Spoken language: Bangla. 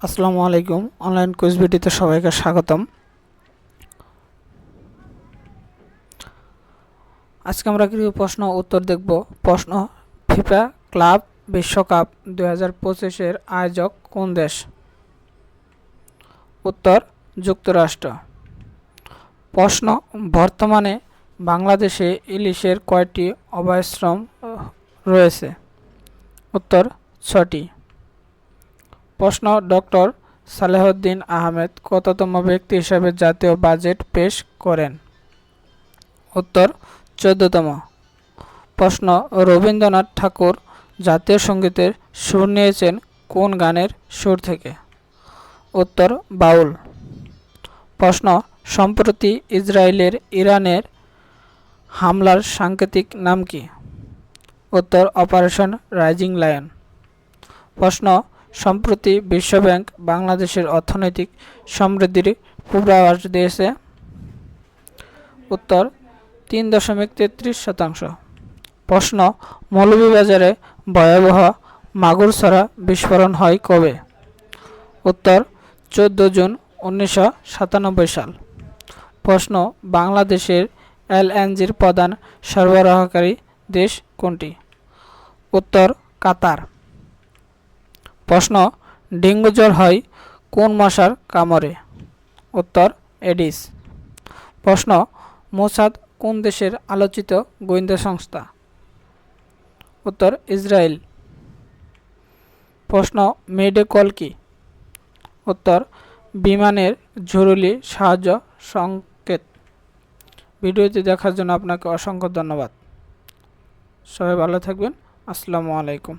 আসসালামু আলাইকুম। অনলাইন কুইজ ভিডিওতে সবাইকে স্বাগতম। আজকে আমরা কিছু প্রশ্ন উত্তর দেখব। প্রশ্ন: ফিফা ক্লাব বিশ্বকাপ 2025-এর আয়োজক কোন দেশ? উত্তর: যুক্তরাষ্ট্র। প্রশ্ন: বর্তমানে বাংলাদেশে ইলিশের কয়টি আবাসস্থল রয়েছে? উত্তর: 6টি। প্রশ্ন: ডক্টর সালেহউদ্দিন আহমেদ কততম ব্যক্তি হিসেবে জাতীয় বাজেট পেশ করেন? উত্তর: 14তম। প্রশ্ন: রবীন্দ্রনাথ ঠাকুর জাতীয় সঙ্গীতের সুর নিয়েছেন কোন গানের সুর থেকে? উত্তর: বাউল। প্রশ্ন: সম্প্রতি ইসরায়েলের ইরানের হামলার সাংকেতিক নাম কি? উত্তর: অপারেশন রাইজিং লায়ন। প্রশ্ন: সম্প্রতি বিশ্বব্যাংক বাংলাদেশের অর্থনৈতিক সমৃদ্ধির পূর্বাভাস দিয়েছে? উত্তর: 3.33%। প্রশ্ন: মৌলভীবাজারে ভয়াবহ মাগুরছড়া বিস্ফোরণ হয় কবে? উত্তর: 14 জুন 1997 সাল। প্রশ্ন: বাংলাদেশের এলএনজির প্রধান সরবরাহকারী দেশ কোনটি? উত্তর: কাতার। প্রশ্ন: ডেঙ্গু জ্বর হয় কোন মশার কামড়ে? উত্তর: এডিস। প্রশ্ন: মোসাদ কোন দেশের আলোচিত গোয়েন্দা সংস্থা? উত্তর: ইসরায়েল। প্রশ্ন: মেডে কল কি? উত্তর: বিমানের জরুরি সাহায্য সংকেত। ভিডিওটি দেখার জন্য আপনাকে অসংখ্য ধন্যবাদ। সবাই ভালো থাকবেন। আসসালামু আলাইকুম।